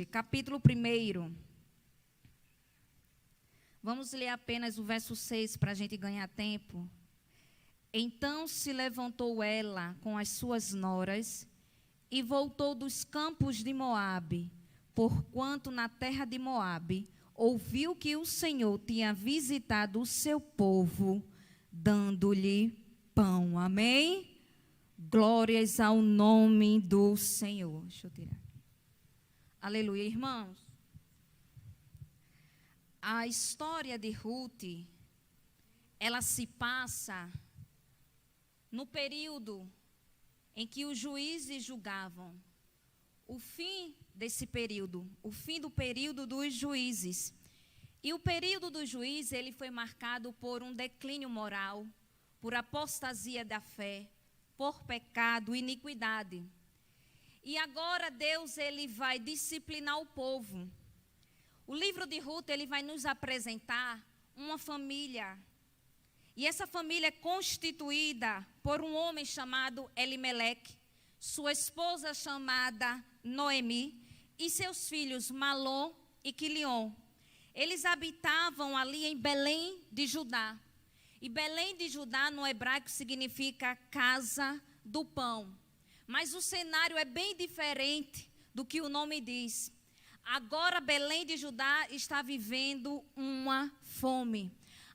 Ruth, capítulo 1. Vamos ler apenas o verso 6 para a gente ganhar tempo. Então se levantou ela com as suas noras e voltou dos campos de Moabe, porquanto na terra de Moabe ouviu que o Senhor tinha visitado o seu povo, dando-lhe pão. Amém? Glórias ao nome do Senhor. Deixa eu tirar. Aleluia, irmãos. A história de Ruth, ela se passa no período em que os juízes julgavam. O fim desse período, o fim do período dos juízes. E o período dos juízes, ele foi marcado por um declínio moral, por apostasia da fé, por pecado, iniquidade. E agora Deus, ele vai disciplinar o povo. O livro de Ruth, ele vai nos apresentar uma família. E essa família é constituída por um homem chamado Elimeleque, sua esposa chamada Noemi e seus filhos Malom e Quilion. Eles habitavam ali em Belém de Judá. E Belém de Judá no hebraico significa casa do pão. Mas o cenário é bem diferente do que o nome diz. Agora Belém de Judá está vivendo uma fome.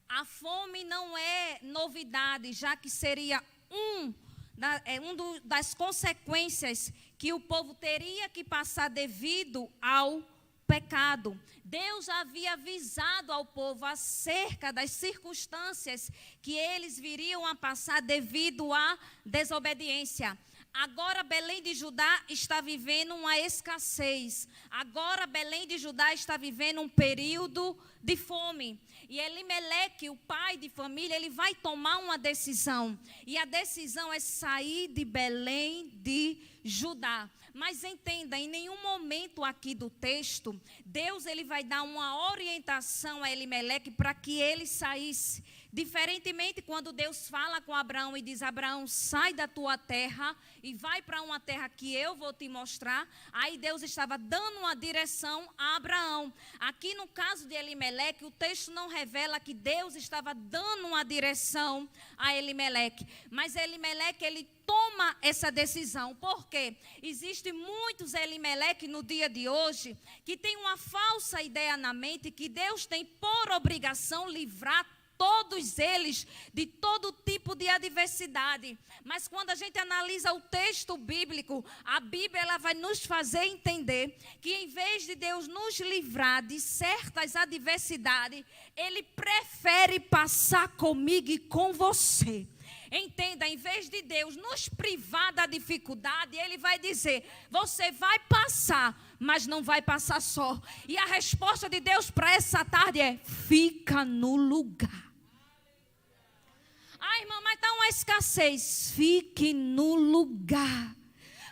A fome não é novidade, já que seria das consequências que o povo teria que passar devido ao pecado. Deus já havia avisado ao povo acerca das circunstâncias que eles viriam a passar devido à desobediência. Agora Belém de Judá está vivendo uma escassez. Agora Belém de Judá está vivendo um período de fome. E Elimeleque, o pai de família, ele vai tomar uma decisão. E a decisão é sair de Belém de Judá. Mas entenda, em nenhum momento aqui do texto, Deus ele vai dar uma orientação a Elimeleque para que ele saísse. Diferentemente quando Deus fala com Abraão e diz: Abraão, sai da tua terra e vai para uma terra que eu vou te mostrar. Aí Deus estava dando uma direção a Abraão. Aqui no caso de Elimeleque, o texto não revela que Deus estava dando uma direção a Elimeleque. Mas Elimeleque, ele toma essa decisão. Por quê? Existem muitos Elimeleque no dia de hoje que tem uma falsa ideia na mente que Deus tem por obrigação livrar todos eles de todo tipo de adversidade. Mas quando a gente analisa o texto bíblico, a Bíblia ela vai nos fazer entender que em vez de Deus nos livrar de certas adversidades, Ele prefere passar comigo e com você. Entenda, em vez de Deus nos privar da dificuldade, Ele vai dizer: você vai passar, mas não vai passar só. E a resposta de Deus para essa tarde é: fica no lugar. Ai, irmã, mas está uma escassez. Fique no lugar.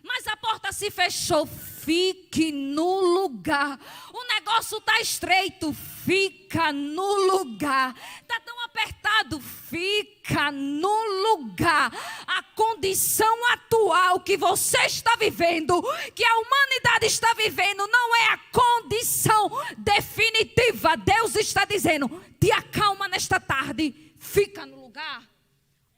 Mas a porta se fechou. Fique no lugar. O negócio está estreito. Fica no lugar. Está tão apertado. Fica no lugar. A condição atual que você está vivendo, que a humanidade está vivendo, não é a condição definitiva. Deus está dizendo: te acalma nesta tarde. Fica no lugar.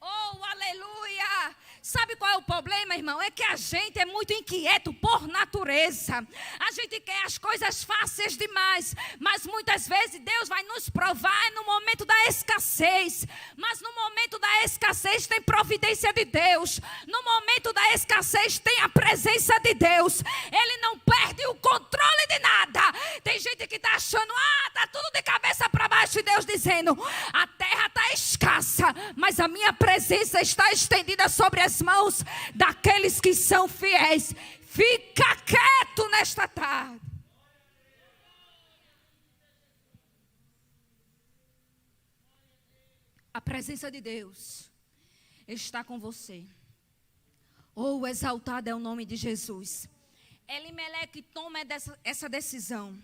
Oh, aleluia! Sabe qual é o problema, irmão? É que a gente é muito inquieto por natureza. A gente quer as coisas fáceis demais. Mas muitas vezes Deus vai nos provar no momento da escassez. Mas no momento da escassez tem providência de Deus. No momento da escassez tem a presença de Deus. Ele não perde o controle de nada. Tem gente que está achando: está tudo de cabeça para baixo. E Deus dizendo: a terra está escassa, mas a minha presença está estendida sobre as mãos daqueles que são fiéis. Fica quieto nesta tarde. A presença de Deus está com você. Oh, exaltado é o nome de Jesus. Elimeleque toma essa decisão.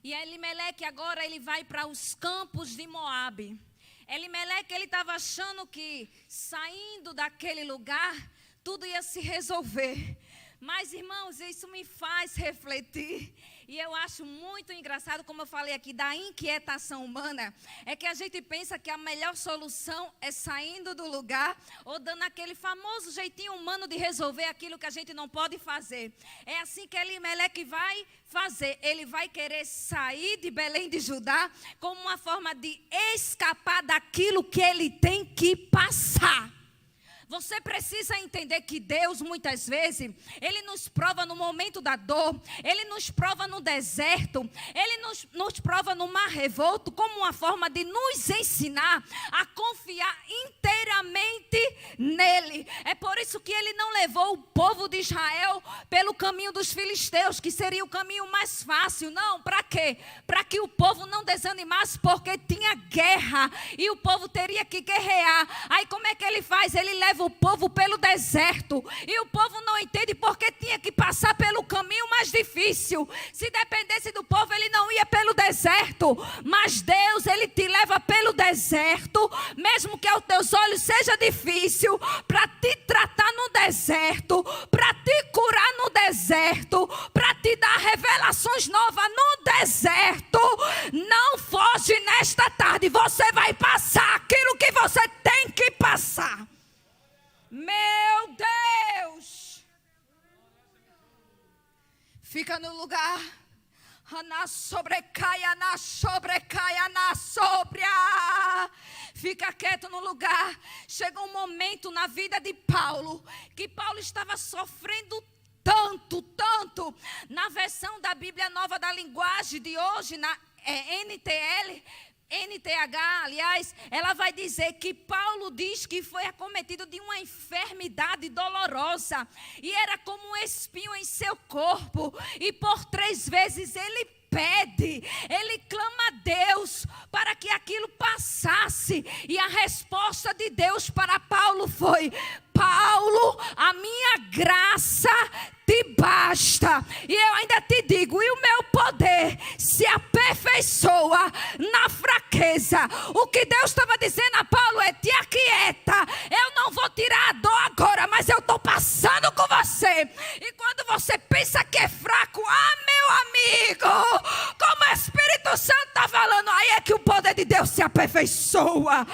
E Elimeleque agora ele vai para os campos de Moabe. Elimeleque ele estava achando que saindo daquele lugar tudo ia se resolver. Mas, irmãos, isso me faz refletir. E eu acho muito engraçado, como eu falei aqui, da inquietação humana, é que a gente pensa que a melhor solução é saindo do lugar ou dando aquele famoso jeitinho humano de resolver aquilo que a gente não pode fazer. É assim que Elimeleque vai fazer. Ele vai querer sair de Belém de Judá como uma forma de escapar daquilo que ele tem que passar. Você precisa entender que Deus, muitas vezes, Ele nos prova no momento da dor, Ele nos prova no deserto, Ele nos prova no mar revolto, como uma forma de nos ensinar a confiar inteiramente nele. É por isso que Ele não levou o povo de Israel pelo caminho dos filisteus, que seria o caminho mais fácil. Não, para quê? Para que o povo não desanimasse, porque tinha guerra e o povo teria que guerrear. Aí como é que Ele faz? Ele leva o povo pelo deserto e o povo não entende porque tinha que passar pelo caminho mais difícil. Se dependesse do povo, ele não ia pelo deserto, mas Deus, ele te leva pelo deserto, mesmo que aos teus olhos seja difícil, para te tratar no deserto, para te curar no deserto, para te dar revelações novas no deserto. Não foge nesta tarde, você vai passar aquilo que você tem que passar. Meu Deus! Fica no lugar. Na sobrecaia, na sobrecaia, na sobra. Fica quieto no lugar. Chegou um momento na vida de Paulo que Paulo estava sofrendo tanto. Na versão da Bíblia Nova da Linguagem de hoje, na NTH, aliás, ela vai dizer que Paulo diz que foi acometido de uma enfermidade dolorosa e era como um espinho em seu corpo, e por 3 vezes ele pede, ele clama a Deus para que aquilo passasse, e a resposta de Deus para Paulo foi: Paulo, a minha graça te basta. E eu ainda te digo, e o meu poder se aperfeiçoa na fraqueza. O que Deus estava dizendo a Paulo é: te aquieta, eu não vou tirar a dor agora, mas eu estou passando com você. E quando você pensa que é fraco, meu amigo, como o Espírito Santo está falando, aí é que o poder de Deus se aperfeiçoa.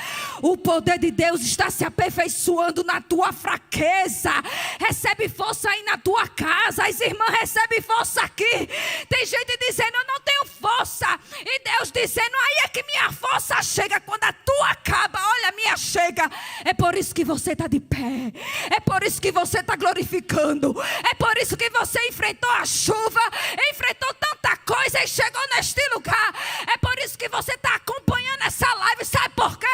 O poder de Deus está se aperfeiçoando na tua fraqueza. Recebe força aí na tua casa. As irmãs recebem força aqui. Tem gente dizendo: eu não tenho força, e Deus dizendo: aí é que minha força chega. Quando a tua acaba, olha, a minha chega. É por isso que você está de pé, é por isso que você está glorificando, é por isso que você enfrentou a chuva, enfrentou tanta coisa e chegou neste lugar. É por isso que você está acompanhando essa live. Sabe por quê?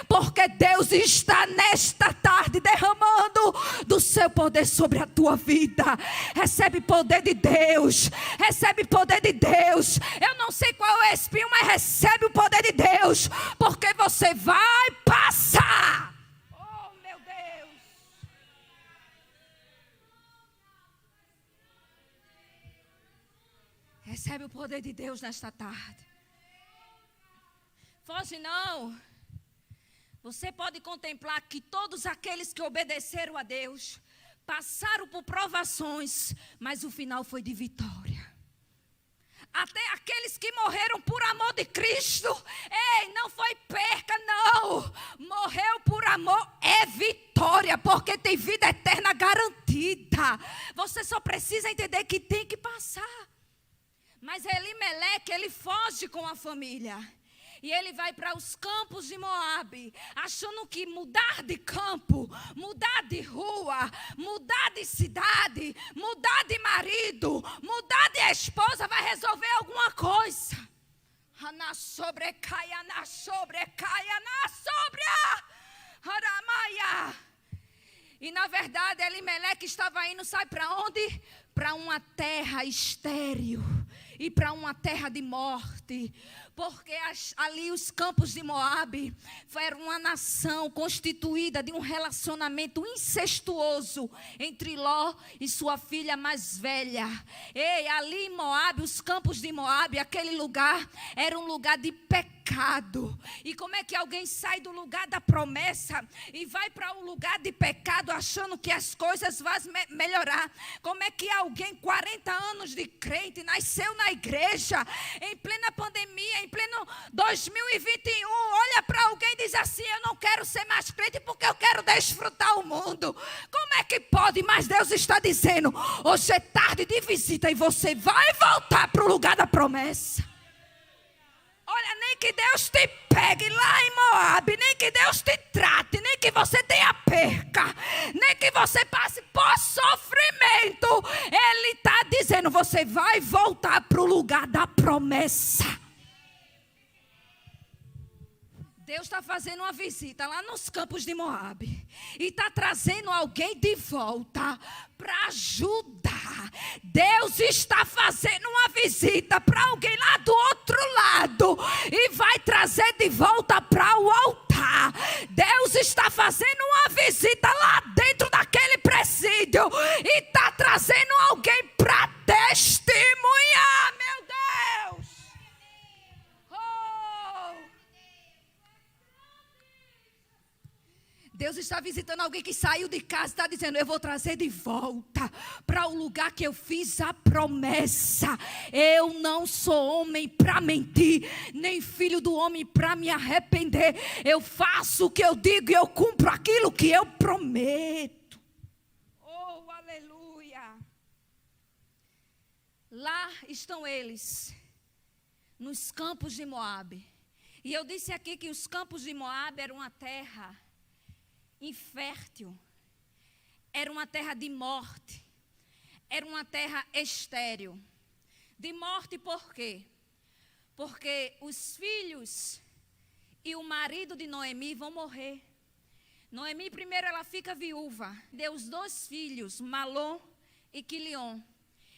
Porque Deus está nesta tarde derramando do seu poder sobre a tua vida. Recebe poder de Deus, recebe poder de Deus. Eu não sei qual é o espinho, mas recebe o poder de Deus, porque você vai passar. Oh, meu Deus. Recebe o poder de Deus nesta tarde. Foge não. Você pode contemplar que todos aqueles que obedeceram a Deus passaram por provações, mas o final foi de vitória. Até aqueles que morreram por amor de Cristo, não foi perca, não. Morreu por amor é vitória, porque tem vida eterna garantida. Você só precisa entender que tem que passar. Mas Elimeleque, ele foge com a família. E ele vai para os campos de Moabe, achando que mudar de campo, mudar de rua, mudar de cidade, mudar de marido, mudar de esposa vai resolver alguma coisa. Na sobrecaia, na sobrecaia, na sobra. Aramaia. E na verdade Elimeleque estava indo, sabe para onde? Para uma terra estéril. ir para uma terra de morte. Porque ali os campos de Moabe eram uma nação constituída de um relacionamento incestuoso entre Ló e sua filha mais velha. Ei, ali em Moabe, os campos de Moabe, aquele lugar era um lugar de pecado. E como é que alguém sai do lugar da promessa e vai para um lugar de pecado achando que as coisas vão melhorar? Como é que alguém, 40 anos de crente, nasceu na igreja, em plena pandemia, em pleno 2021, olha para alguém e diz assim: eu não quero ser mais crente porque eu quero desfrutar o mundo? Como é que pode? Mas Deus está dizendo: hoje é tarde de visita e você vai voltar para o lugar da promessa. Olha, nem que Deus te pegue lá em Moabe, nem que Deus te trate, nem que você tenha perca, nem que você passe por sofrimento, Ele está dizendo: você vai voltar para o lugar da promessa. Deus está fazendo uma visita lá nos campos de Moabe e está trazendo alguém de volta para ajudar. Deus está fazendo uma visita para alguém lá do outro lado e vai trazer de volta para o altar. Deus está fazendo uma visita lá dentro daquele presídio e está trazendo alguém para testemunhar, meu Deus. Deus está visitando alguém que saiu de casa e está dizendo: eu vou trazer de volta para o lugar que eu fiz a promessa. Eu não sou homem para mentir, nem filho do homem para me arrepender. Eu faço o que eu digo e eu cumpro aquilo que eu prometo. Oh, aleluia. Lá estão eles, nos campos de Moabe. E eu disse aqui que os campos de Moabe eram uma terra infértil, era uma terra de morte, era uma terra estéril. De morte por quê? Porque os filhos e o marido de Noemi vão morrer. Noemi primeiro ela fica viúva, deu os 2 filhos, Malom e Quilion.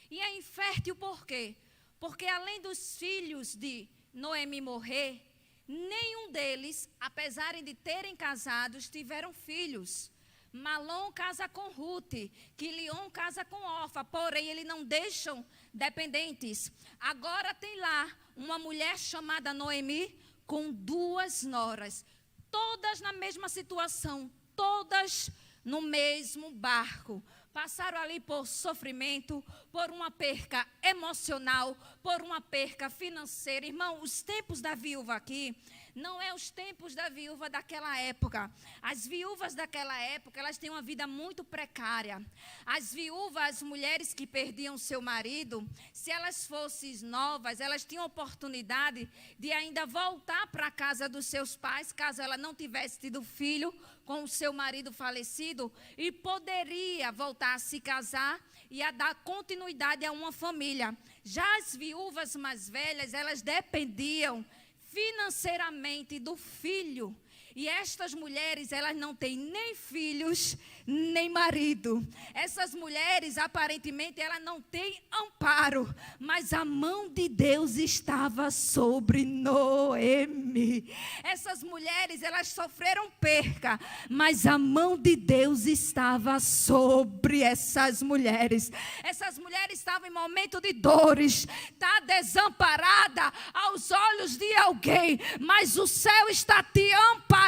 E é infértil por quê? Porque além dos filhos de Noemi morrer, nenhum deles, apesar de terem casados, tiveram filhos. Malom casa com Ruth, Quilion casa com Orfa, porém eles não deixam dependentes. Agora tem lá uma mulher chamada Noemi com 2 noras, todas na mesma situação, todas no mesmo barco. Passaram ali por sofrimento, por uma perca emocional, por uma perca financeira. Irmão, os tempos da viúva aqui não é os tempos da viúva daquela época. As viúvas daquela época, elas têm uma vida muito precária. As viúvas, as mulheres que perdiam seu marido, se elas fossem novas, elas tinham oportunidade de ainda voltar para a casa dos seus pais, caso ela não tivesse tido filho com o seu marido falecido, e poderia voltar a se casar e a dar continuidade a uma família. Já as viúvas mais velhas, elas dependiam financeiramente do filho. E estas mulheres, elas não têm nem filhos, nem marido. Essas mulheres, aparentemente, elas não têm amparo. Mas a mão de Deus estava sobre Noemi. Essas mulheres, elas sofreram perca. Mas a mão de Deus estava sobre essas mulheres. Essas mulheres estavam em momento de dores. Está desamparada aos olhos de alguém. Mas o céu está te amparando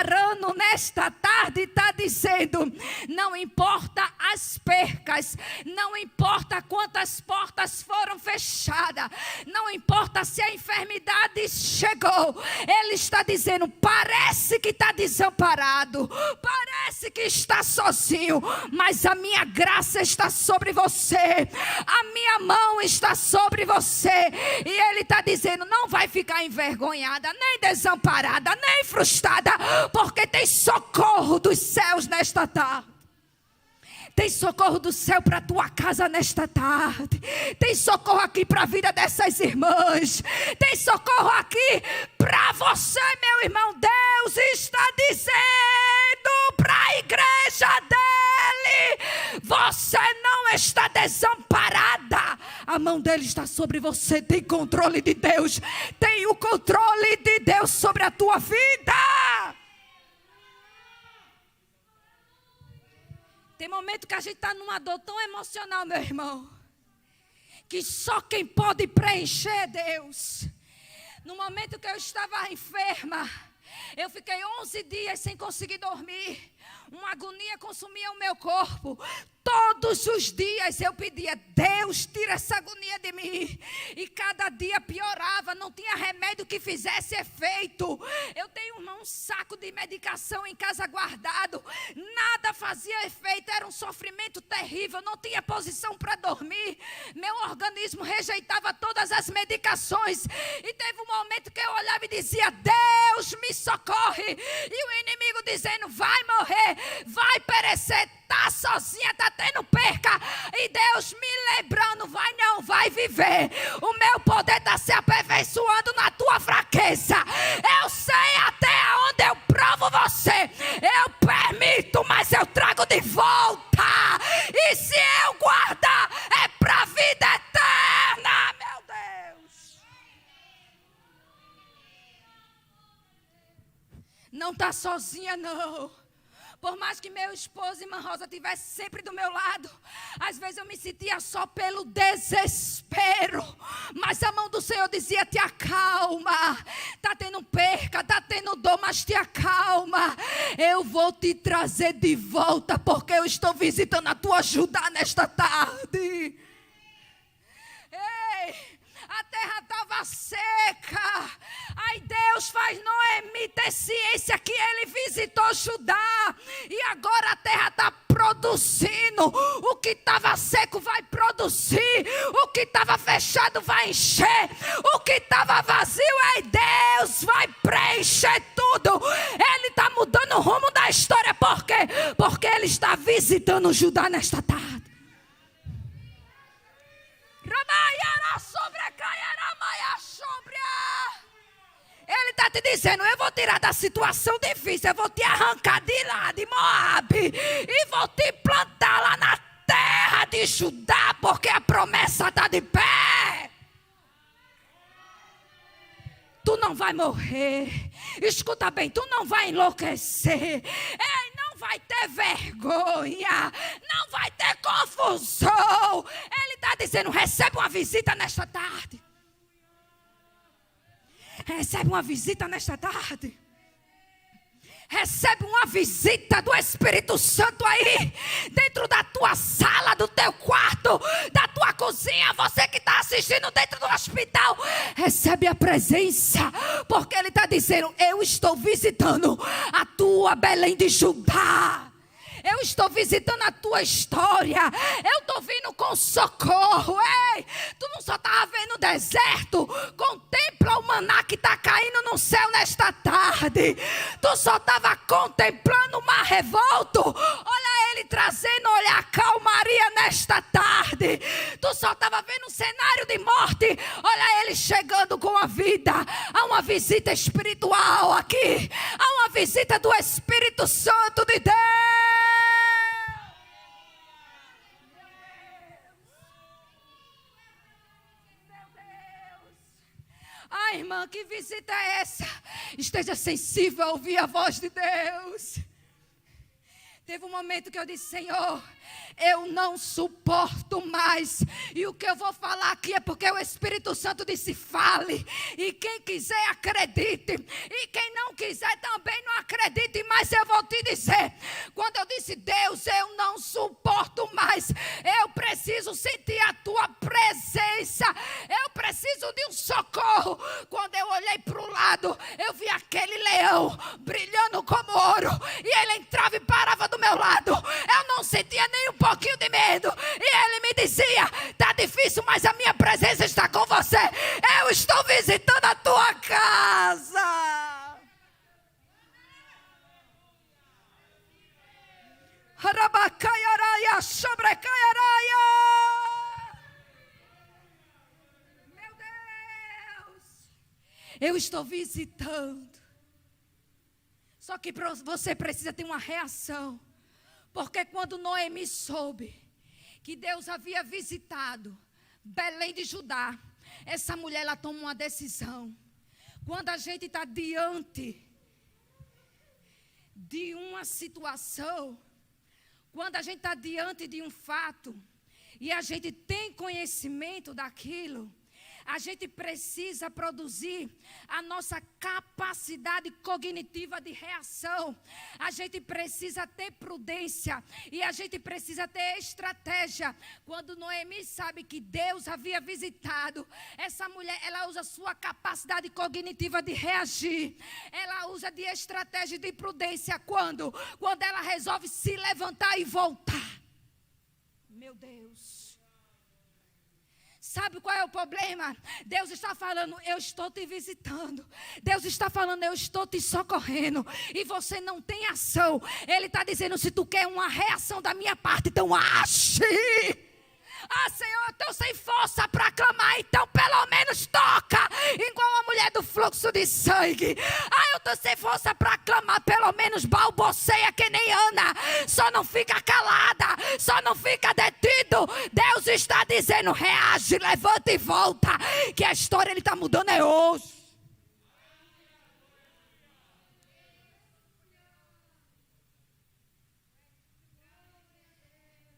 nesta tarde, está dizendo: não importa as percas, não importa quantas portas foram fechadas, não importa se a enfermidade chegou, Ele está dizendo: parece que está desamparado, parece que está sozinho, mas a minha graça está sobre você, a minha mão está sobre você. E Ele está dizendo: não vai ficar envergonhada, nem desamparada, nem frustrada, porque tem socorro dos céus nesta tarde. Tem socorro do céu para a tua casa nesta tarde. Tem socorro aqui para a vida dessas irmãs. Tem socorro aqui para você, meu irmão. Deus está dizendo para a igreja dele: você não está desamparada. A mão dele está sobre você. Tem controle de Deus. Tem o controle de Deus sobre a tua vida. Tem momento que a gente está numa dor tão emocional, meu irmão, que só quem pode preencher é Deus. No momento que eu estava enferma, eu fiquei 11 dias sem conseguir dormir. Uma agonia consumia o meu corpo. Todos os dias eu pedia: Deus, tira essa agonia de mim. E cada dia piorava, não tinha remédio que fizesse efeito. Eu tenho um saco de medicação em casa guardado. Nada fazia efeito, era um sofrimento terrível. Não tinha posição para dormir. Meu organismo rejeitava todas as medicações. E teve um momento que eu olhava e dizia: Deus, me socorre. E o inimigo dizendo: vai morrer, vai perecer, tá sozinha, tá tendo perca. E Deus me lembrando: vai não, vai viver. O meu poder está se aperfeiçoando na tua fraqueza. Eu sei até onde eu provo você. Eu permito, mas eu trago de volta. E se eu guardar, é pra vida eterna. Meu Deus. Não tá sozinha não. Por mais que meu esposo e irmã Rosa estivessem sempre do meu lado, às vezes eu me sentia só pelo desespero. Mas a mão do Senhor dizia: te acalma. Está tendo perca, está tendo dor, mas te acalma. Eu vou te trazer de volta, porque eu estou visitando a tua ajuda nesta tarde. Ei! A terra estava seca. Aí Deus faz Noemi ter ciência que ele visitou Judá. E agora a terra está produzindo. O que estava seco vai produzir. O que estava fechado vai encher. O que estava vazio, Deus vai preencher tudo. Ele está mudando o rumo da história. Por quê? Porque ele está visitando Judá nesta tarde. Ele está te dizendo: eu vou tirar da situação difícil, eu vou te arrancar de lá, de Moabe, e vou te plantar lá na terra de Judá, porque a promessa está de pé. Tu não vai morrer. Escuta bem, tu não vai enlouquecer. Não vai ter vergonha. Não vai ter confusão. Ele está dizendo: recebe uma visita nesta tarde. Recebe uma visita nesta tarde. Recebe uma visita do Espírito Santo aí, dentro da tua sala, do teu quarto, da tua cozinha. Você que está assistindo dentro do hospital, recebe a presença, porque Ele está dizendo: eu estou visitando a tua Belém de Judá. Eu estou visitando a tua história. Eu estou vindo com socorro. Ei, tu não só estava vendo o deserto. Contempla o maná que está caindo no céu nesta tarde. Tu só estava contemplando o mar revolto. Olha ele trazendo, olha a calmaria nesta tarde. Tu só estava vendo um cenário de morte. Olha ele chegando com a vida. Há uma visita espiritual aqui. Há uma visita do Espírito Santo de Deus. Ai, irmã, que visita é essa? Esteja sensível a ouvir a voz de Deus. Teve um momento que eu disse: Senhor, eu não suporto mais. E o que eu vou falar aqui é porque o Espírito Santo disse: fale. E quem quiser acredite. E quem não quiser também não acredite. Mas eu vou te dizer, quando eu disse: Deus, eu não suporto mais. Eu preciso sentir a tua presença. Eu preciso de um socorro. Quando eu olhei para o lado, eu vi aquele leão brilhando como ouro. E ele entrava e parava do meu lado. Eu não sentia nem um pouquinho de medo. E ele me dizia: está difícil, mas a minha presença está com você. Eu estou visitando a tua casa. Meu Deus, eu estou visitando. Só que você precisa ter uma reação. Porque quando Noemi soube que Deus havia visitado, Belém de Judá. Essa mulher, ela toma uma decisão. Quando a gente está diante de uma situação, quando a gente está diante de um fato, e a gente tem conhecimento daquilo, a gente precisa produzir a nossa capacidade cognitiva de reação. A gente precisa ter prudência e a gente precisa ter estratégia. Quando Noemi sabe que Deus havia visitado, essa mulher, ela usa a sua capacidade cognitiva de reagir. Ela usa de estratégia e de prudência. Quando ela resolve se levantar e voltar. Meu Deus. Sabe qual é o problema? Deus está falando, eu estou te visitando. Deus está falando, eu estou te socorrendo. E você não tem ação. Ele está dizendo, se tu quer uma reação da minha parte, então ache. Ah, Senhor, eu estou sem força para clamar, então pelo menos toca. Igual a mulher do fluxo de sangue. Ah, eu estou sem força para clamar, pelo menos balbuceia que nem Ana. Só não fica calada, só não fica detido. Deus está dizendo, reage, levanta e volta. Que a história ele está mudando é hoje.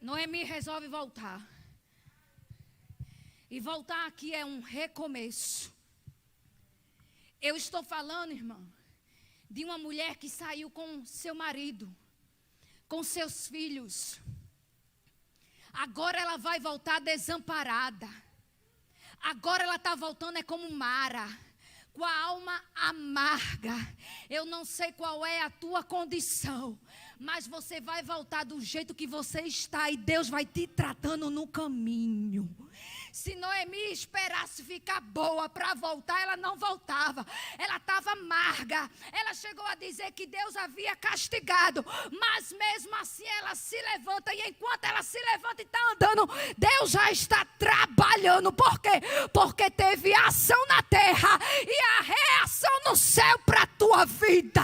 Noemi resolve voltar. E voltar aqui é um recomeço. Eu estou falando, irmão, de uma mulher que saiu com seu marido, com seus filhos. Agora ela vai voltar desamparada. Agora ela está voltando como Mara, com a alma amarga. Eu não sei qual é a tua condição, mas você vai voltar do jeito que você está e Deus vai te tratando no caminho. Se Noemi esperasse ficar boa para voltar, ela não voltava. Ela estava amarga. Ela chegou a dizer que Deus havia castigado. Mas mesmo assim ela se levanta. E enquanto ela se levanta e está andando, Deus já está trabalhando. Por quê? Porque teve ação na terra e a reação no céu para a tua vida.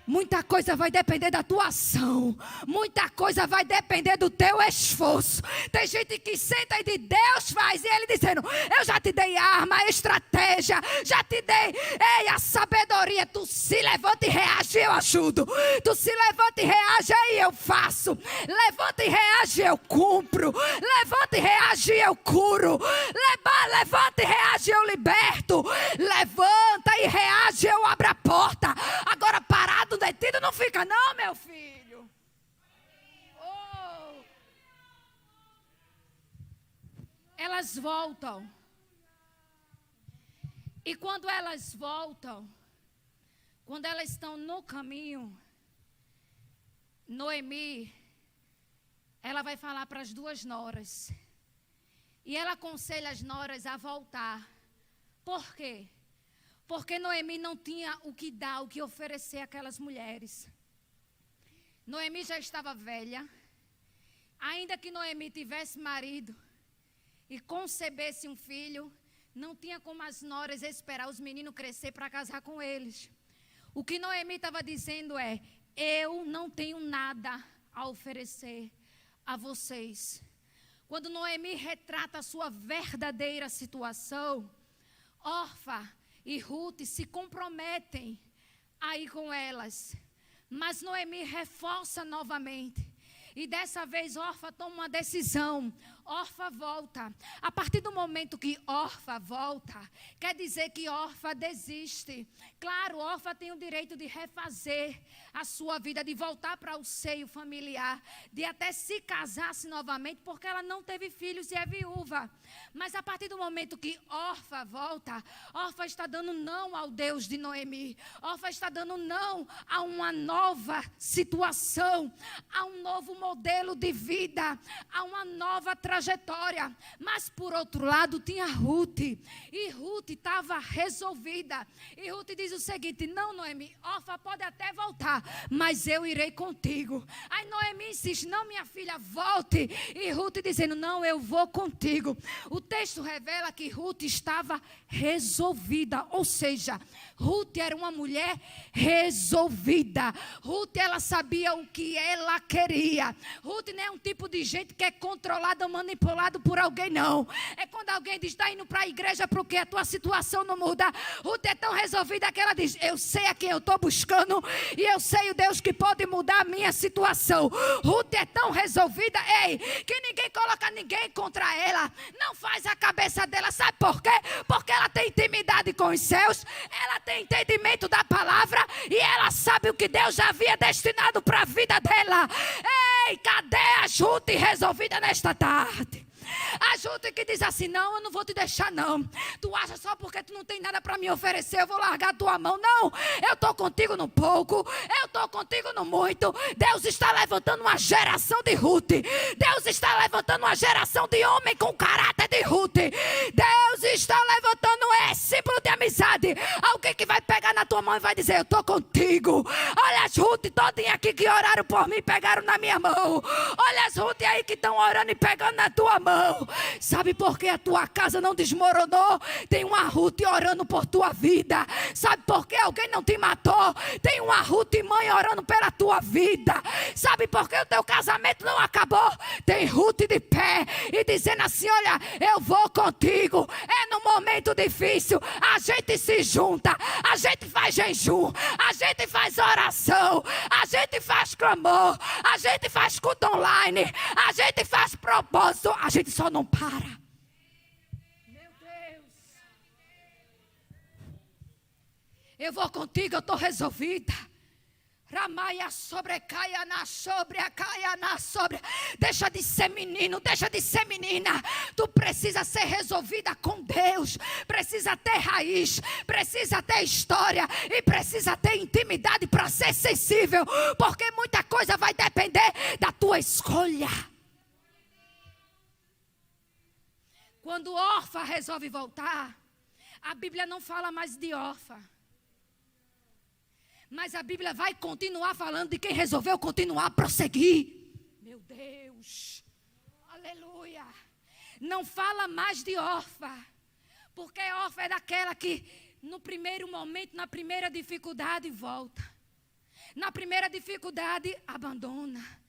Muita coisa vai depender da tua ação. Muita coisa vai depender do teu esforço. Tem gente que senta e diz, Deus faz. E ele dizendo, eu já te dei arma, a estratégia. Já te dei a sabedoria. Tu se levanta e reage, eu ajudo. Tu se levanta e reage, aí eu faço. Levanta e reage, eu cumpro. Levanta e reage, eu curo. Levanta e reage, eu liberto. Levanta e reage, eu abro a porta. Agora parado, detido não fica não, meu filho. Oh. Elas voltam. E quando elas voltam, quando elas estão no caminho, Noemi, ela vai falar para as duas noras. E ela aconselha as noras a voltar. Por quê? Porque Noemi não tinha o que dar, o que oferecer àquelas mulheres. Noemi já estava velha. Ainda que Noemi tivesse marido e concebesse um filho, não tinha como as noras esperar os meninos crescer para casar com eles. O que Noemi estava dizendo é, eu não tenho nada a oferecer a vocês. Quando Noemi retrata a sua verdadeira situação, Orfa e Ruth se comprometem a ir com elas. Mas Noemi reforça novamente. E dessa vez Orfa toma uma decisão. Orfa volta. A partir do momento que Orfa volta, quer dizer que Orfa desiste. Claro, Orfa tem o direito de refazer a sua vida, de voltar para o seio familiar, de até se casar-se novamente, porque ela não teve filhos e é viúva. Mas a partir do momento que Orfa volta, Orfa está dando não ao Deus de Noemi. Orfa está dando não a uma nova situação, a um novo modelo de vida, a uma nova trajetória. Mas por outro lado tinha Ruth. E Ruth estava resolvida. E Ruth diz o seguinte, não, Noemi, Orfa pode até voltar, mas eu irei contigo. Aí Noemi insiste, não, minha filha, volte. E Ruth dizendo, não, eu vou contigo. O texto revela que Ruth estava resolvida, ou seja, Ruth era uma mulher resolvida. Ruth, ela sabia o que ela queria. Ruth não é um tipo de gente que é controlada, manipulado por alguém, não. É quando alguém diz, está indo para a igreja porque a tua situação não muda. Ruth é tão resolvida que ela diz, eu sei a quem eu estou buscando e eu sei o Deus que pode mudar a minha situação. Ruth é tão resolvida, que ninguém coloca ninguém contra ela. Não faz a cabeça dela, sabe por quê? Porque ela tem intimidade com os céus, ela tem entendimento da palavra e ela sabe o que Deus já havia destinado para a vida dela. Ei, cadê a Ruth resolvida nesta tarde? A Ruth que diz assim, não, eu não vou te deixar não. Tu acha só porque tu não tem nada para me oferecer, eu vou largar a tua mão. Não, eu estou contigo no pouco, eu estou contigo no muito. Deus está levantando uma geração de Ruth. Deus está levantando uma geração de homem com caráter de Ruth. Deus está levantando símbolo de amizade. Alguém que vai pegar na tua mão e vai dizer, eu estou contigo. Olha as Ruth todinha aqui que oraram por mim, pegaram na minha mão. Olha as Ruth aí que estão orando e pegando na tua mão. Sabe por que a tua casa não desmoronou? Tem uma Ruth orando por tua vida. Sabe por que alguém não te matou? Tem uma Ruth mãe orando pela tua vida. Sabe por que o teu casamento não acabou? Tem Ruth de pé e dizendo assim, olha, eu vou contigo. É no momento difícil, a gente se junta, a gente faz jejum, a gente faz oração, a gente faz clamor, a gente faz culto online, a gente faz propósito, a gente só não para. Meu Deus. Eu vou contigo, eu estou resolvida. Ramaia sobrecaia na sobre, caia na sobre. Deixa de ser menino, deixa de ser menina. Tu precisa ser resolvida com Deus. Precisa ter raiz, precisa ter história e precisa ter intimidade para ser sensível, porque muita coisa vai depender da tua escolha. Quando Orfa resolve voltar, a Bíblia não fala mais de Orfa. Mas a Bíblia vai continuar falando de quem resolveu continuar a prosseguir. Meu Deus. Aleluia. Não fala mais de Orfa. Porque Orfa é daquela que no primeiro momento, na primeira dificuldade, volta. Na primeira dificuldade, abandona.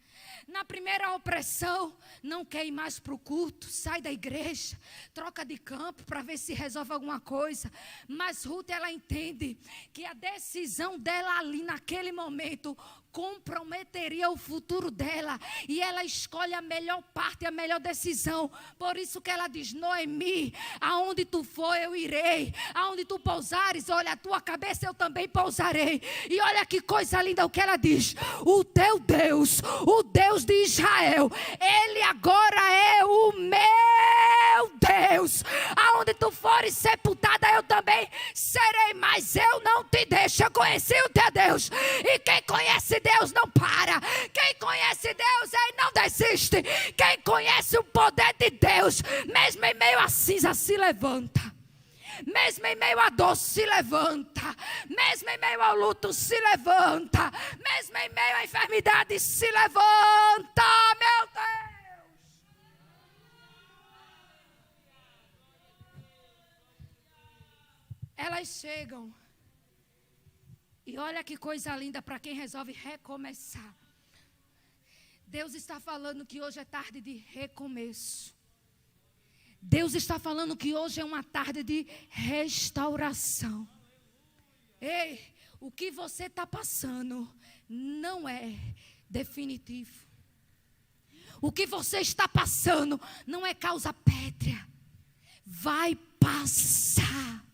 Na primeira opressão, não quer ir mais para o culto, sai da igreja, troca de campo para ver se resolve alguma coisa. Mas Ruth, ela entende que a decisão dela ali naquele momento comprometeria o futuro dela. E ela escolhe a melhor parte, a melhor decisão. Por isso que ela diz, Noemi, aonde tu for eu irei. Aonde tu pousares, olha, a tua cabeça eu também pousarei. E olha que coisa linda o que ela diz. O teu Deus, o Deus de Israel, Ele agora é o meu Deus. Aonde tu fores sepultada eu também serei. Mas eu não te deixo. Eu conheci o teu Deus. E quem conhece Deus não para. Quem conhece Deus, ele não desiste. Quem conhece o poder de Deus, mesmo em meio à cinza, se levanta. Mesmo em meio à dor, se levanta. Mesmo em meio ao luto, se levanta. Mesmo em meio à enfermidade, se levanta. Meu Deus. Elas chegam. E olha que coisa linda para quem resolve recomeçar. Deus está falando que hoje é tarde de recomeço. Deus está falando que hoje é uma tarde de restauração. Ei, o que você está passando não é definitivo. O que você está passando não é causa pétrea. Vai passar.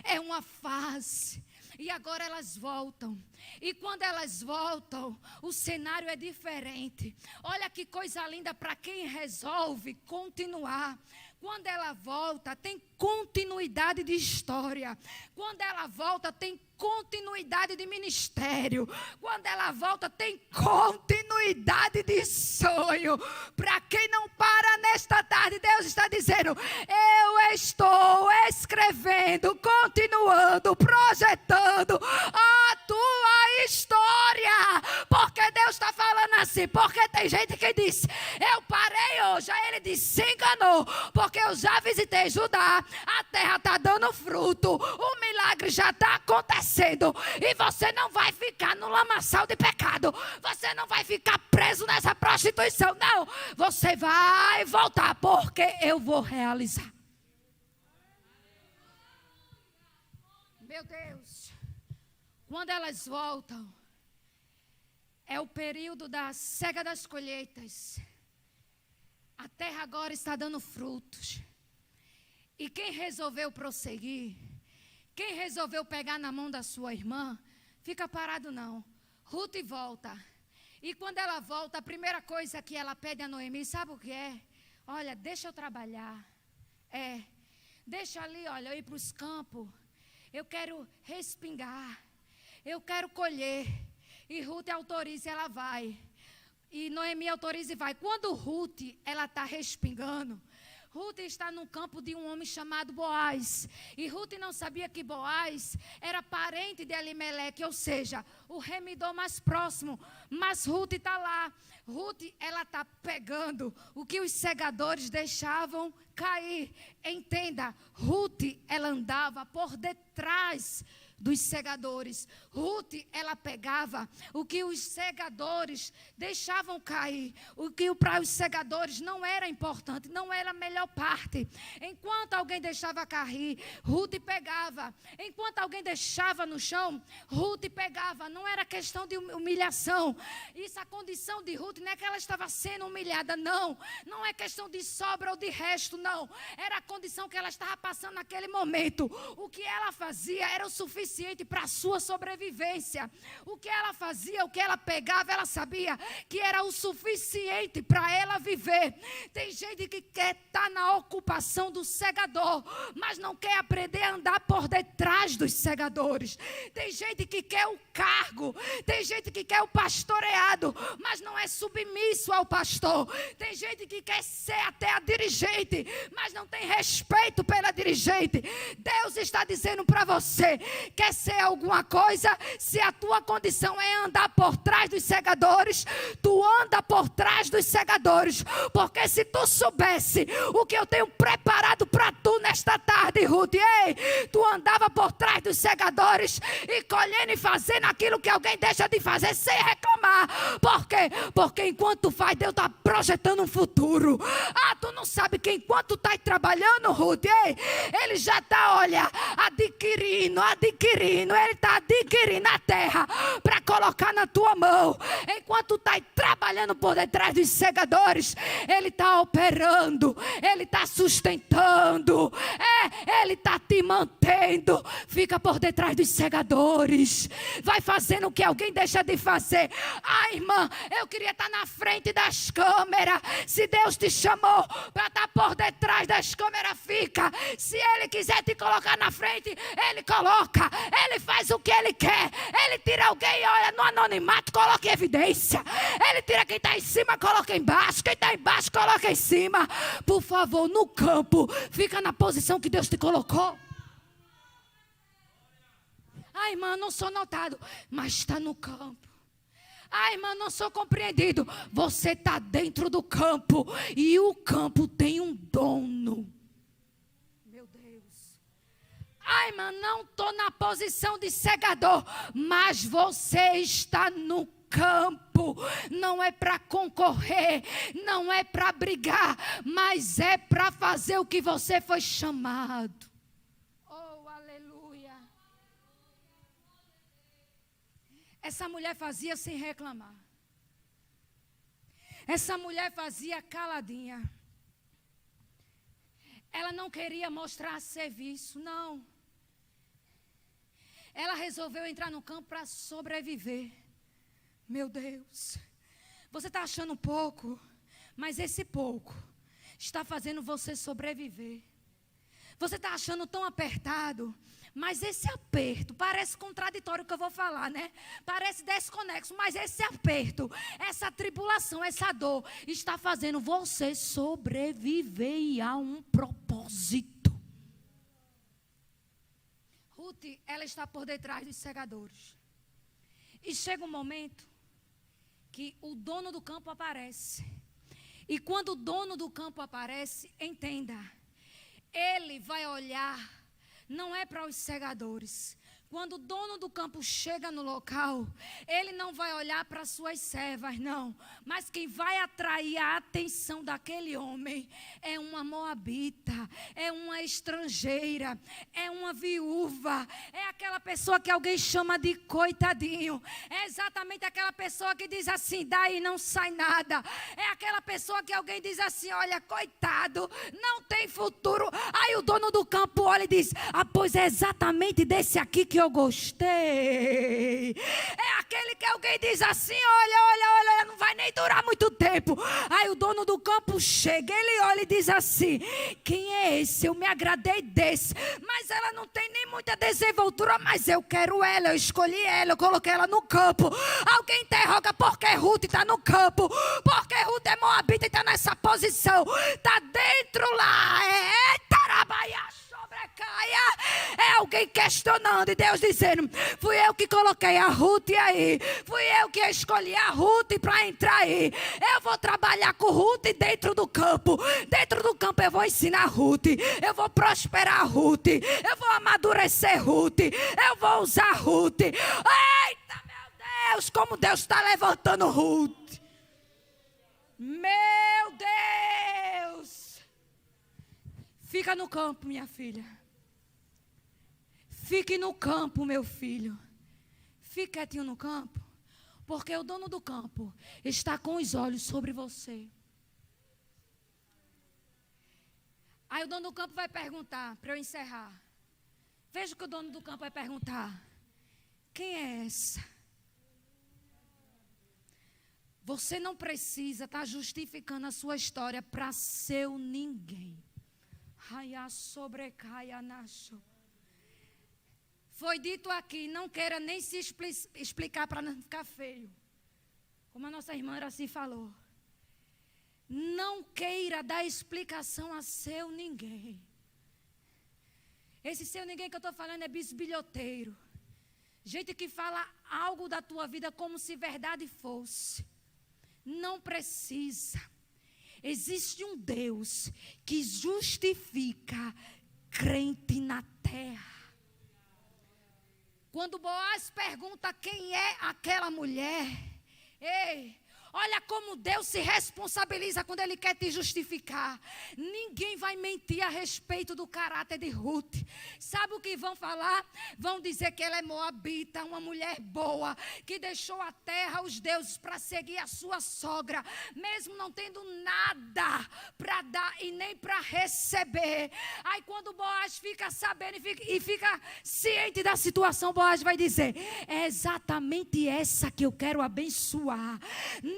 É uma fase. E agora elas voltam. E quando elas voltam, o cenário é diferente. Olha que coisa linda para quem resolve continuar. Quando ela volta, tem continuidade de história. Quando ela volta, tem continuidade de ministério. Quando ela volta, tem continuidade de sonho. Para quem não para nesta tarde, Deus está dizendo: eu estou escrevendo, continuando, projetando a tua história. Porque Deus está falando assim. Porque tem gente que diz: eu parei hoje. Aí ele diz: se enganou. Porque eu já visitei Judá. A terra está dando fruto. O milagre milagre já está acontecendo. E você não vai ficar no lamaçal de pecado. Você não vai ficar preso nessa prostituição. Não, você vai voltar, porque eu vou realizar. Meu Deus, quando elas voltam, é o período da cega das colheitas. A terra agora está dando frutos. E quem resolveu prosseguir, quem resolveu pegar na mão da sua irmã, fica parado não. Ruth volta. E quando ela volta, a primeira coisa que ela pede a Noemi, sabe o que é? Olha, deixa eu trabalhar. Deixa ali, olha, eu ir para os campos. Eu quero respingar. Eu quero colher. E Ruth autoriza e ela vai. E Noemi autoriza e vai. Quando Ruth, ela está respingando, Ruth está no campo de um homem chamado Boaz. E Ruth não sabia que Boaz era parente de Elimeleque, ou seja, o remidor mais próximo. Mas Ruth está lá. Ruth, ela está pegando o que os segadores deixavam cair. Entenda, Ruth, ela andava por detrás dos segadores. Ruth, ela pegava o que os segadores deixavam cair, o que para os segadores não era importante, não era a melhor parte. Enquanto alguém deixava cair, Ruth pegava. Enquanto alguém deixava no chão, Ruth pegava. Não era questão de humilhação. Isso, a condição de Ruth não é que ela estava sendo humilhada, não. Não é questão de sobra ou de resto, não. Era a condição que ela estava passando naquele momento. O que ela fazia era o suficiente para a sua sobrevivência. O que ela fazia, o que ela pegava, ela sabia que era o suficiente para ela viver. Tem gente que quer estar na ocupação do segador, mas não quer aprender a andar por detrás dos segadores. Tem gente que quer o cargo, tem gente que quer o pastoreado, mas não é submisso ao pastor. Tem gente que quer ser até a dirigente, mas não tem respeito pela dirigente. Deus está dizendo para você: quer ser alguma coisa? Se a tua condição é andar por trás dos segadores, tu anda por trás dos segadores. Porque se tu soubesse o que eu tenho preparado para tu nesta tarde, Ruth, tu andava por trás dos segadores e colhendo e fazendo aquilo que alguém deixa de fazer sem reclamar. Por quê? Porque enquanto tu faz, Deus está projetando um futuro. Tu não sabe que enquanto tu está trabalhando, Ruth, ele já está, olha, adquirindo, ele está adquirindo a terra para colocar na tua mão. Enquanto tu está trabalhando por detrás dos segadores, ele está operando, ele está sustentando, ele está te mantendo. Fica por detrás dos segadores, vai fazendo o que alguém deixa de fazer. Irmã, eu queria estar na frente das câmeras. Se Deus te chamou para estar por detrás das câmeras, fica. Se ele quiser te colocar na frente, ele coloca. Ele faz o que ele quer. Ele tira alguém, olha, no anonimato, coloca em evidência. Ele tira quem está em cima, coloca embaixo. Quem está embaixo, coloca em cima. Por favor, no campo, fica na posição que Deus te colocou. Irmã, não sou notado, mas está no campo. Irmã, não sou compreendido. Você está dentro do campo e o campo tem um dono. Meu Deus. Irmã, não estou na posição de segador, mas você está no campo. Não é para concorrer, não é para brigar, mas é para fazer o que você foi chamado. Oh, aleluia. Essa mulher fazia sem reclamar. Essa mulher fazia caladinha. Ela não queria mostrar serviço, não. Ela resolveu entrar no campo para sobreviver. Meu Deus. Você está achando pouco, mas esse pouco está fazendo você sobreviver. Você está achando tão apertado, mas esse aperto, parece contraditório o que eu vou falar, né? Parece desconexo, mas esse aperto, essa tribulação, essa dor, está fazendo você sobreviver e há um propósito. Ruth, ela está por detrás dos segadores. E chega um momento que o dono do campo aparece. E quando o dono do campo aparece, entenda, ele vai olhar não é para os segadores. Quando o dono do campo chega no local, ele não vai olhar para suas servas, não. Mas quem vai atrair a atenção daquele homem é uma moabita, é uma estrangeira, é uma viúva, é aquela pessoa que alguém chama de coitadinho. É exatamente aquela pessoa que diz assim, daí não sai nada. É aquela pessoa que alguém diz assim, olha, coitado, não tem futuro. Aí o dono do campo olha e diz, pois é exatamente desse aqui que eu gostei. É aquele que alguém diz assim, olha, não vai nem durar muito tempo. Aí o dono do campo chega, ele olha e diz assim, quem é esse? Eu me agradei desse, mas ela não tem nem muita desenvoltura, mas eu quero ela, eu escolhi ela, eu coloquei ela no campo. Alguém interroga por que Ruth está no campo, porque Ruth é moabita e está nessa posição, está dentro lá, é alguém questionando e Deus dizendo, fui eu que coloquei a Ruth aí, fui eu que escolhi a Ruth para entrar aí, eu vou trabalhar com Ruth dentro do campo eu vou ensinar Ruth, eu vou prosperar Ruth, eu vou amadurecer Ruth, eu vou usar Ruth. Eita, meu Deus, como Deus está levantando Ruth, meu Deus. Fica no campo, minha filha. Fique no campo, meu filho. Fique quietinho no campo, porque o dono do campo está com os olhos sobre você. Aí o dono do campo vai perguntar, para eu encerrar. Veja o que o dono do campo vai perguntar. Quem é essa? Você não precisa estar justificando a sua história para seu ninguém. Raia sobrecaia nacho. Foi dito aqui, não queira nem se explicar para não ficar feio. Como a nossa irmã Araci falou. Não queira dar explicação a seu ninguém. Esse seu ninguém que eu estou falando é bisbilhoteiro. Gente que fala algo da tua vida como se verdade fosse. Não precisa. Existe um Deus que justifica crente na terra. Quando Boaz pergunta quem é aquela mulher, ei, olha como Deus se responsabiliza quando Ele quer te justificar. Ninguém vai mentir a respeito do caráter de Ruth. Sabe o que vão falar? Vão dizer que ela é moabita, uma mulher boa, que deixou a terra, os deuses, para seguir a sua sogra, mesmo não tendo nada para dar e nem para receber. Aí quando Boaz fica sabendo e fica ciente da situação, Boaz vai dizer, é exatamente essa que eu quero abençoar.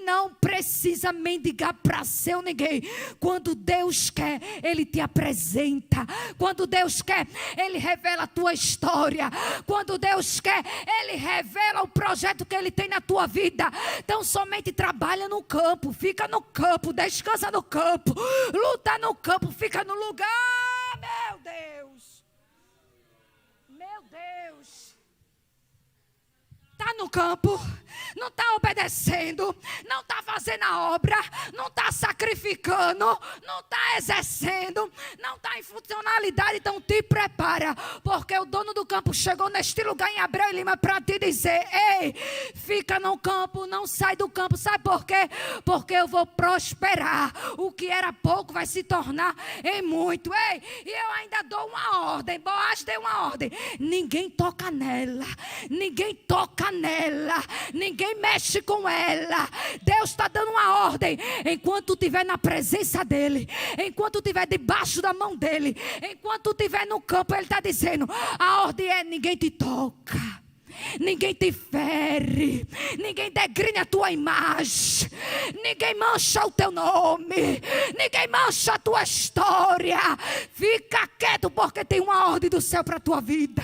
Não precisa mendigar para seu ninguém. Quando Deus quer, Ele te apresenta. Quando Deus quer, Ele revela a tua história. Quando Deus quer, Ele revela o projeto que Ele tem na tua vida. Então somente trabalha no campo, fica no campo, descansa no campo, luta no campo, fica no lugar. Meu Deus. Meu Deus. Está no campo, não está obedecendo, não está fazendo a obra, não está sacrificando, não está exercendo, não está em funcionalidade. Então te prepara, porque o dono do campo chegou neste lugar em Abreu e Lima para te dizer, ei, fica no campo, não sai do campo. Sabe por quê? Porque eu vou prosperar. O que era pouco vai se tornar em muito. Ei, e eu ainda dou uma ordem. Boaz deu uma ordem. Ninguém toca nela, ninguém toca nela, ninguém mexe com ela. Deus está dando uma ordem. Enquanto estiver na presença dele, enquanto estiver debaixo da mão dele, enquanto estiver no campo, ele está dizendo, a ordem é: ninguém te toca, ninguém te fere, ninguém degrine a tua imagem, ninguém mancha o teu nome, ninguém mancha a tua história. Fica quieto, porque tem uma ordem do céu para a tua vida.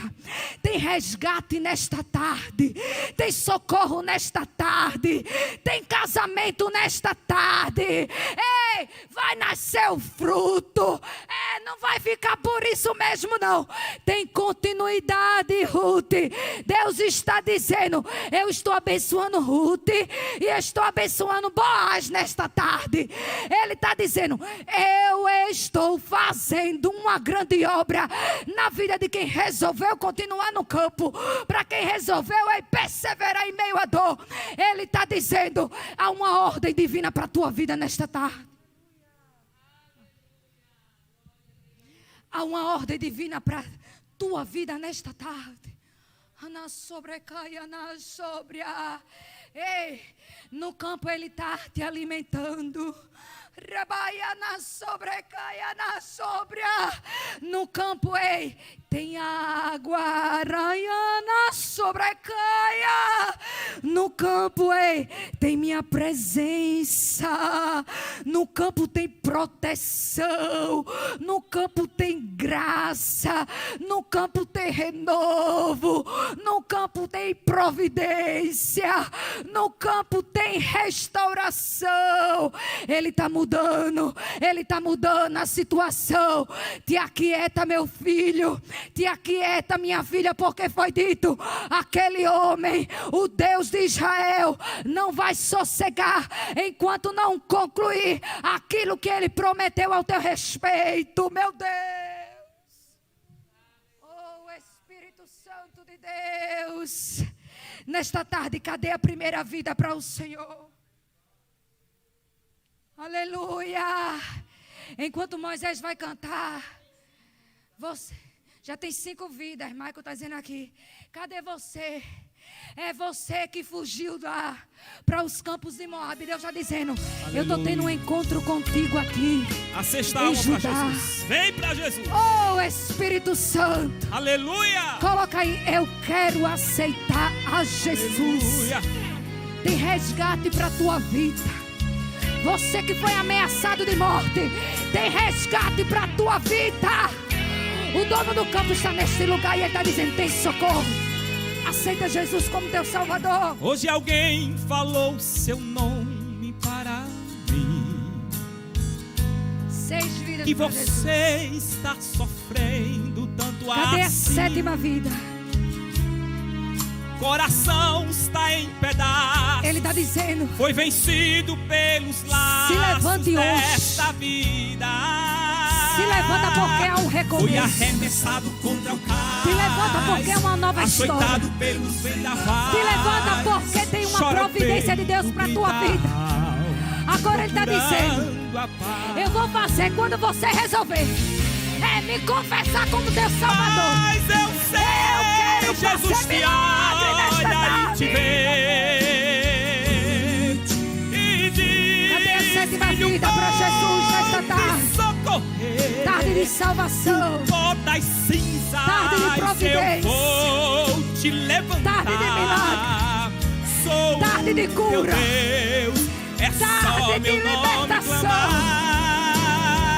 Tem resgate nesta tarde, tem socorro nesta tarde, tem casamento nesta tarde. Ei, vai nascer o fruto. Não vai ficar por isso mesmo não. Tem continuidade, Ruth. Deus está dizendo: eu estou abençoando Ruth e estou abençoando Boaz nesta tarde. Ele está dizendo: eu estou fazendo uma grande obra na vida de quem resolveu continuar no campo, para quem resolveu perseverar em meio à dor. Ele está dizendo: há uma ordem divina para a tua vida nesta tarde. Há uma ordem divina para a tua vida nesta tarde. Ana sobrecaia, ana sobria. Ei, no campo Ele está te alimentando. Rabaia na sobrecaia, na sobria. No campo, ei, tem água. Raia na sobrecaia. No campo, ei, tem minha presença. No campo tem proteção. No campo tem graça. No campo tem renovo. No campo tem providência. No campo tem restauração. Ele está mudando. Ele está mudando a situação. Te aquieta, meu filho. Te aquieta, minha filha, porque foi dito: aquele homem, o Deus de Israel, não vai sossegar enquanto não concluir aquilo que Ele prometeu ao teu respeito. Meu Deus. Oh, Espírito Santo de Deus. Nesta tarde, cadê a primeira vida para o Senhor? Aleluia. Enquanto Moisés vai cantar, você já tem 5 vidas. Michael está dizendo aqui: cadê você? É você que fugiu lá para os campos de Moab. Deus está dizendo: aleluia, eu estou tendo um encontro contigo aqui. A sexta alma para Jesus. Vem para Jesus. Oh, Espírito Santo. Aleluia. Coloca aí: eu quero aceitar a Jesus. Aleluia. Tem resgate para a tua vida. Você que foi ameaçado de morte, tem resgate para a tua vida. O dono do campo está neste lugar e Ele está dizendo: tem socorro. Aceita Jesus como teu Salvador. Hoje alguém falou seu nome para mim. 6 vidas. E você está sofrendo tanto assim. Cadê a 7ª vida? Coração está em pedaços. Ele está dizendo: foi vencido pelos laços desta vida. Se levanta porque há um recomeço. Foi arremessado contra o cais. Se levanta porque é uma nova história. Açoitado pelos vendavais. Se levanta porque tem uma providência de Deus para a tua vida. Agora Ele está dizendo: eu vou fazer quando você resolver. É me confessar como teu Salvador. Mas eu sei, eu quero Jesus te olha e te vê. E diz: cadê a 7ª vida para Jesus nesta tarde? Socorrer. Tarde de salvação. Todas cinzas. Tarde de providência. Eu vou te levantar. Tarde de milagre. Sou tarde de cura. Deus, é tarde só de meu libertação. nome clamar.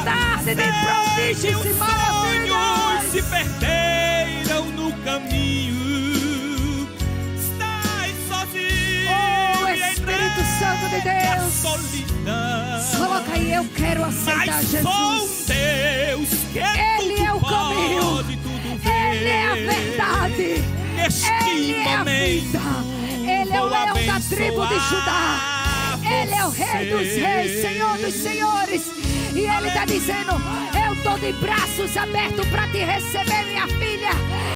Tarde de prodígios e maravilhas. Se perderam no caminho. Estás sozinho. Oh, Espírito Santo de Deus. Solidão. Coloca aí: eu quero aceitar Mas Jesus. sou Deus que Ele é o caminho. Ele é a verdade. Ele é a vida. Ele é o leão da tribo de Judá. Ele é o rei dos reis, Senhor dos senhores. E Ele está dizendo: eu estou de braços abertos para te receber, minha filha.